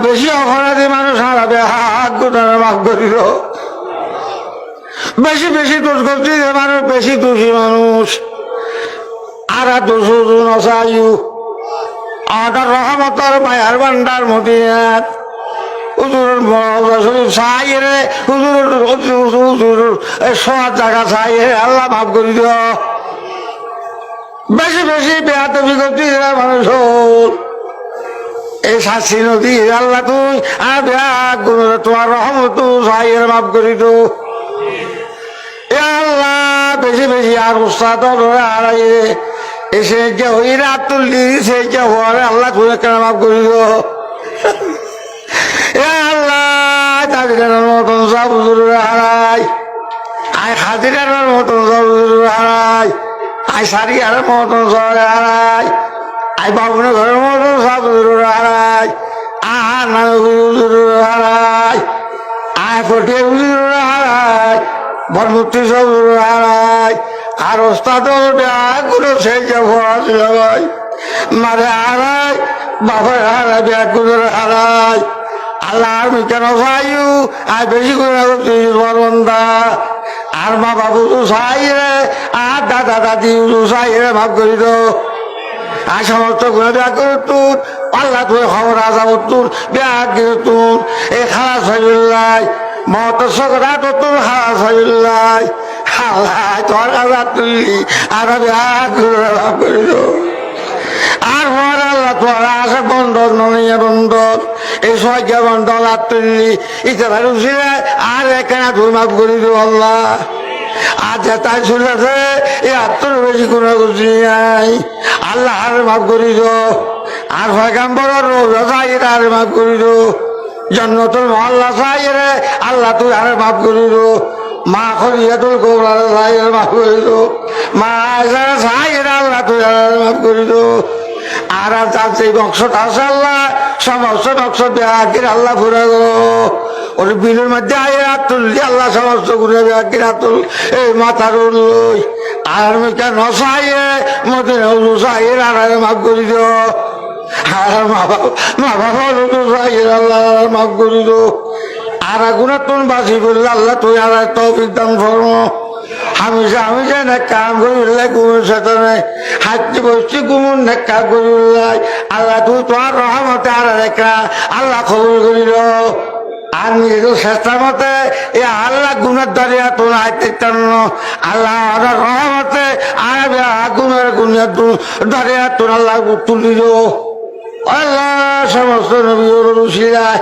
বেশি অপরাধী মানুষ হারাবে হাত গোটানো মাফ করিল বেশি বেশি দোষ করছি যে মানুষ বেশি দোষী মানুষ আর দোষ নসায়ু আমাদের রহমতর মায়ার ভান্ডার মদিনাত হুজুরের সাইরে হুজুর সোয়ার জায়গা সাইরে আল্লাহ মাফ করি দিও বেশি বেশি বেয়াদবি করছি মানুষ এই শাস্তি নদী আল্লাহ তুই আর বেয়াদ তোমার রহমত সাইরে মাফ করি তো আল্লাহ বেশি বেশি আর উস্তাদ হারাই এসে যে ওই রাত তুললি সে যে হওয়ারে আল্লাহ তুই কেন মাফ করি তো আল্লাহ তাদের মতন সব হুজুরে হারাই আই হাজিরার মতন সব হুজুরে হারাই আই সারিয়ার মতন শহরে হারাই আই বাবুনের ঘরের মতন সব হুজুরে হারাই আর না হুজুরে হারাই আই ফটে হুজুরে হারাই বরমুক্তি সব হুজুরে হারাই আর ওস্তাদ ব্যাগুলো সেই যে ভরা ছিল ভাই মারে হারাই বাবার হারাই ব্যাগুলোর হারাই আল্লাহ আমি কেন চাইও আর বেশি করে বন্দা আর মা বাবু চাই রে আর দাদা দাদি চাই রে ভাব করি তো আর সমস্ত ঘুরে ব্যাগ করে তুন আল্লাহ তুই খবর আজা তুন ব্যাগ গিয়ে তুন এই খালাস হইলাই মহতর সকরা তো তুন খালাস হইলাই আল্লাহ তোর কাজা তুললি আর ব্যাগ করে ভাব করি তো আর হওয়ার আল্লাহ তোর আসে বন্ধন ননিয়ে বন্ধন এই সজ্ঞা বন্ধন আর তুললি ইচ্ছা রুচিরে আর এখানে তুই মাফ করি দিও আল্লাহ আর যে তাই শুনেছে এই আত্মর বেশি কোনো করছি নাই আল্লাহ আর মাফ করি দিও আর পয়গাম্বর রোজা চাইরে আর মাফ করি দিও জন্নতুল মহল্লা চাইরে আল্লাহ তুই আর মাফ করি দিও মা খরিয়াতুল কোবরা চাইরে মাফ করি দিও মা আয়সারা চাইরে আল্লাহ তুই আর মাফ করি দিও আর তার সেই বংশটা আছে আল্লাহ সমস্ত বংশ দেহাকির আল্লাহ ঘুরে গো ওর বিলের মধ্যে আয় তুললি আল্লাহ সমস্ত ঘুরে দেহাকির তুল এই মাথার লই আর মেয়েটা নসাইয়ে মধ্যে চাইয়ের আর মাফ করি দিও আর মা বাবা চাইয়ের আল্লাহ মাফ করি দিও আর আগুনে তুন বাসি করলে আল্লাহ তুই আর তৌফিক দান ফরম আমি যে কাম করি গুমের সাথে নাই হাঁটতে বসছি গুমুর নেকা করি আল্লাহ তুই তোমার রহমতে আর রেখা আল্লাহ খবর করিল আর নিজের চেষ্টার মতে এ আল্লাহ গুণের দাঁড়িয়ে তোর আইতে আল্লাহ রহমতে আর গুণের গুণের দাঁড়িয়ে তোর আল্লাহ তুলিল আল্লাহ সমস্ত নবীর রুশিরায়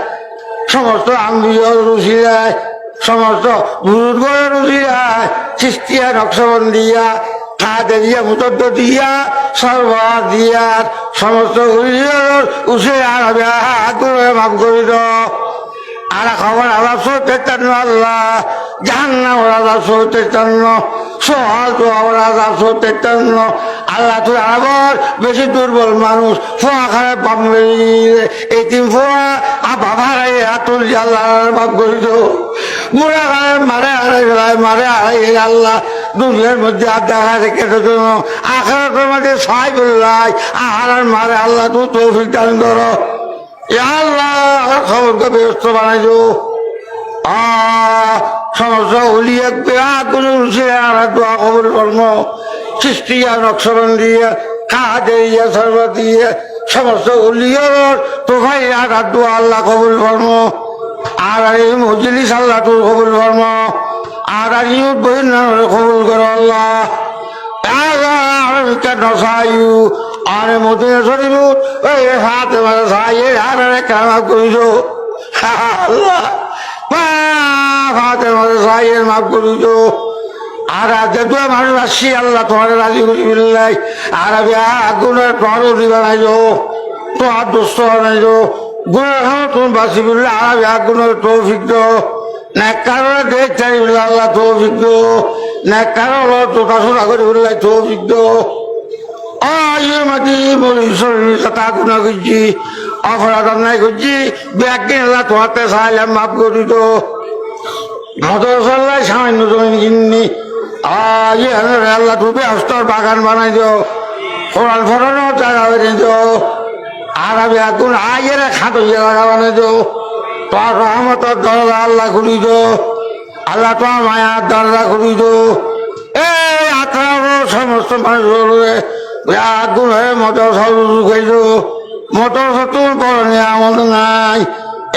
সমস্ত আম্বিয়র রুশিরায় সমস্ত বুজুর্গের রুশিরায় চিস্তিয়া নকশবন্দিয়া কাদেরিয়া মুতদ্দ দিয়া সর্বহাত দিয়া সমস্ত হুজুর উসে আর মাফ করিল আর খবর আল্লাহ সৌতেতান্ন আল্লাহ জাহান্নাম আল্লাহ সৌতেতান্ন সহজ আল্লাহ সৌতেতান্ন আল্লাহ তুই আবার বেশি দুর্বল মানুষ ফোয়া খারাপ পাবে এই তিন ফোয়া আর বাবার হাতুল আল্লাহ মাফ করিল মুড়া খারাপ মারে হারাই আল্লাহ দুনিয়ার মধ্যে আর দেখা রেখে জন্য আখেরাতের মধ্যে সহায় বললাই আর মারে আল্লাহ তুই তৌফিক দান করো আল্লাহ খবরকে ব্যস্ত বানাইছো সমস্ত উলিয়া কোনো আর দোয়া খবর কর্ম সৃষ্টিয়া নকশবন্দিয়া কাদেরিয়া সর্বদিয়া সমস্ত উলিয়ার তোফাই আর দোয়া আল্লাহ কবুল কর্ম আর এই মজলিস আল্লাহ তোর কবুল কর্ম আর ইউট বহির নামে কবুল করো আল্লাহ নসায়ু আর মদিনা শরীফ ওই হাতে মারা সাইয়ের হারে কামা করিছো আল্লাহ হাতে মারা সাইয়ের মাফ করিছো আর যেহেতু মানুষ আসছি আল্লাহ তোমার রাজি করি বিল্লাই আর আমি আগুনের তোমারও বানাইছো তোমার দুষ্ট বানাইছো গুণের খানো তুমি বাঁচি বললে আর আমি আগুনের তৌফিক দো নেকারণে দেখ চাই বললে আল্লাহ তৌফিক দো নেকারণ তোটা করে বললে তৌফিক দো মাটি বলি শরীর কথা গুণা করছি অপরাধ অন্যায় করছি ব্যাগ আল্লাহ তোমাতে চাইলাম মাফ করি তো মদর চল্লাই সামান্য জমি কিনি আল্লাহ তুমি অস্তর বাগান বানাই দিও কোরআন ফরানো জায়গা হয়ে দিও আর আমি এখন আইয়ের খাটো লাগাবানে দো তোর রহমতের দরজা আল্লাহ খুলি দো আল্লাহ তোমার মায়ার দরজা খুলি দো এই আপনার সমস্ত মানুষ আগুন হয়ে মোটর সরু খাই দো মোটর সতুর বড় নিয়ামত নাই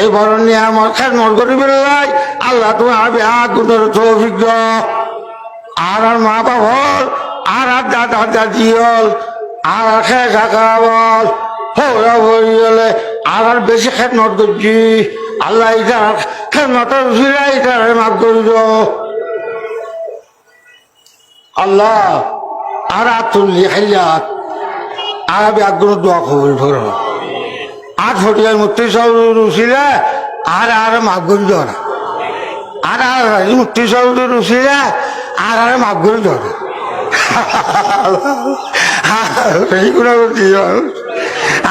এই বড় নিয়ামত খেদমত করি বেরোয় আল্লাহ তোমার আগুনের তৌফিক দাও আর মা বাবর আর দাদা দাদি হল আর খেয়ে থাকা বল হৌরা হয়ে গেলে আর বেশি খেদমত করছি আল্লাহ ইটার খেদমতের ফিরে ইটারে মাফ করি দাও আল্লাহ আর তুললি খাইয়াত আর আমি আগুনের দোয়া খবর ধরো আর ফটিয়ার মূর্তি সব রুচিলে আর মাফ করি দাও না আর মূর্তি সব রুচিলে আর মাফ করি দাও না এইগুলো করছি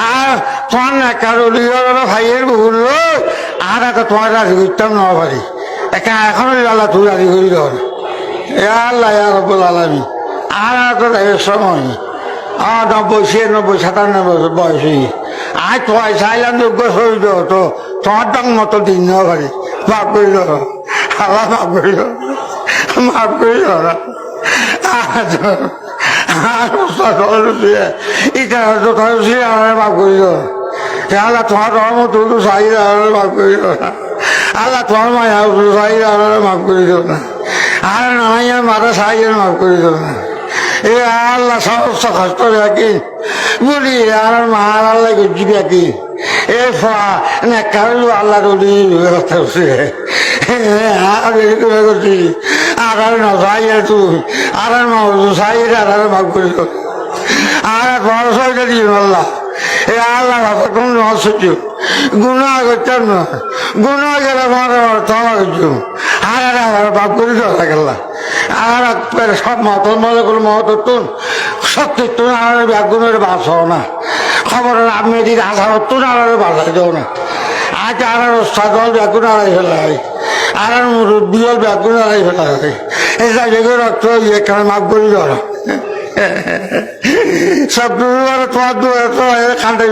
আর তোমার কারো ভাইয়ের বহুল আর একটা তোমার রাজি করতাম না পারি একা এখনো আল্লাহ তুই রাজি করি দাও না আল্লাহ রব্বুল আলামিন আর তো সময় 90 96 97 বয়সী আজ তোমায় চাইলাম যোগ্য শরীর তো তোমার দাম মতো দিন না পারি মাফ করি দাও আল্লাহ মাফ করি দাও মাফ করি দাও না এটা মাফ করি দাও আল্লাহ তোমার রহমত চাই মাফ করি দাও না আল্লাহ তোমার মায়া চাই মাফ করি দাও না আর নাইয়া মারা চাই মাফ করি দাও না এ আল্লাহ সমস্ত কষ্ট রাখি বলি আর মার আল্লাহ করছি রাখি এ কারো আল্লাহ ব্যবস্থা করছে আর করছি আর নসাইয়ে তুই আর সাইয়ে আর ভাগ করি আর বড় সরকার দিয়ে আল্লাহ এ আল্লাহ কোন নসুচ গুণা করতাম না গুণা গেলে তোমার করছো আর ভাগ করি দেওয়া গেল্লা আর সব মতন মনে করলো মহত্তর সত্যি তুমি আর ব্যাগুনের বাঁচাও না খবরের আপনি দিদি আশা তুমি আর বাঁচাই দেও না আজ আর সাদল ব্যাগুন আড়াই ফেলা হয় আর বিয়ল ব্যাগুন আড়াই ফেলা হয় এই জায়গায় রক্ত এখানে মাফ করি দেওয়া সব তোমার দুয়ারে খাঁটি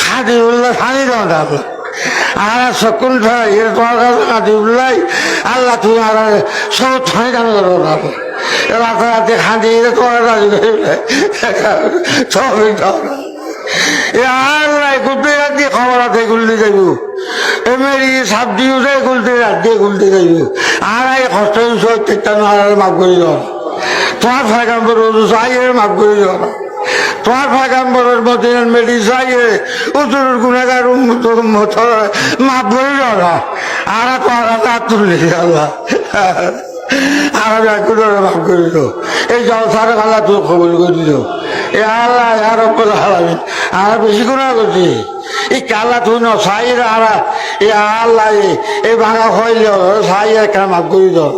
খাঁটি বললে খানি দেওয়া না আর সকল তোমার কাছে কাঁদি উল্লাই আল্লাহ তুমি আর সব ঠাঁই দাম করো না রাতে রাতে খাঁদি তোমার রাজি আল্লাহ গুলতে রাত দিয়ে খবর আছে গুলতে যাইব এমনি সাপ দিও যাই গুলতে রাত দিয়ে গুলতে যাইব আর এই কষ্ট আর মাফ করে দেওয়া তোমার ফাঁকাম্বর চাইয়ে মাফ করে দেওয়া তোমার ফাঁকাম্বরের মদিনার মেডি চাইয়ে উত্তর গুণাগার মাফ করে দেওয়া আর তোমার হাত তুললি আল্লাহ আর আমি মাফ করে দিল এই জলসার আল্লাহ তুই খবর করে দিল এ আল্লাহ আর হারাবি আর বেশি গুণা করছি এই কাল্লা তুই ন সাইর আর এ আল্লাহ এই ভাঙা হইল সাই একটা মাফ করে দাও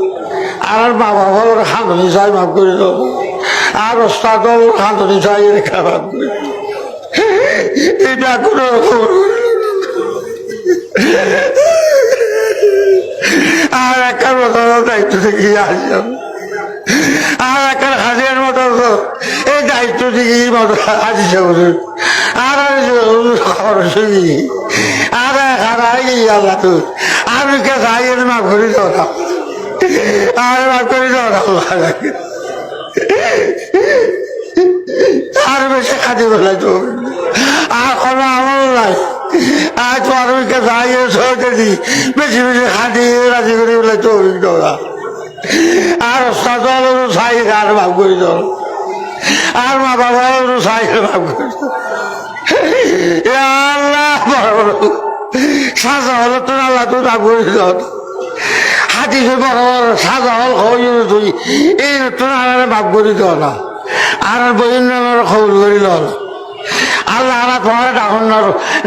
আর মা বাবার খান্দনি চাই মাফ করে দাও আর ওস্তাদর খান্দনি চাই রেখা মাফ করে এটা কোনো খবর আর একটা মতো দায়িত্ব থেকে আসলাম আর একটা হাজির মতো এই দায়িত্ব থেকে মতো আসছে আর খবর শুনি আর আল্লাহ তুই আমি কে চাই মাফ করে দাও না আর মাফ করে দাও না আর বেশি খাতি বলে তো আর কোনো আমল নাই আর তোমার যাই সরতে দি বেশি বেশি খাটি রাজি করে বলে তো অভিজ্ঞতা আর সাজল সাই আর ভাব করে দাও আর মা বাবা সাই ভাব করে আল্লাহ সাজা হলো তো আল্লাহ তো ভাব করে দাও হাতি বড় বড় সাজা হল হয়ে তুই এই নতুন আর ভাব করে দাও না আর বইন খবর করে দাও না আল্লাহ আল্লাহ তোমার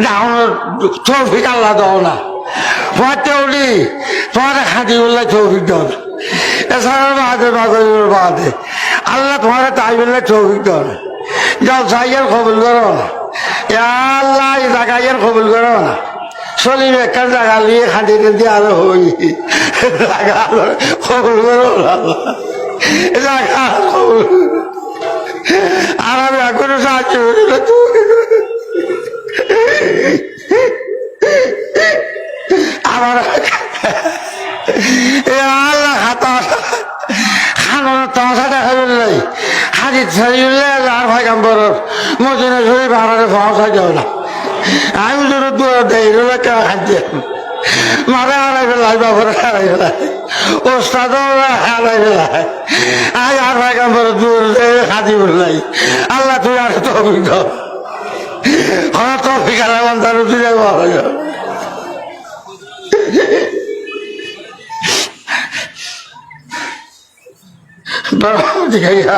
ডাউনের তৌফিক আল্লাহ দাও না পড়তে উঠি তোমার খাঁটি বললে তৌফিক দাও না এছাড়া বাদে বাদে আল্লাহ তোমার তাই বললে তৌফিক দাও না যাও সাইয়ের কবুল করো না আল্লাহ এই জায়গায় কবুল করো না চলিব একটা জায়গা নিয়ে খাঁটি খাঁটি আরো হই জায়গা কবুল করো না জায়গা কবুল আর আমি এখনো সাহায্য করি না হাজির ছাড়ি আর ভাই কাম্বর মদিনা শরীফ হারারে পৌঁছা যাও না আমি যদি দূর দেই কে খাদ্য মারে হারাই ফেলাই বাবরে হারাই ফেলাই ওস্তাদ হারাই ফেলাই আজ আর ভাই কাম্বর দূর খাদি বলাই আল্লাহ তুই আর তৌফিক দাও হঠাৎ তৌফিক আর তার তুই ভালো যাও Bapak juga ya.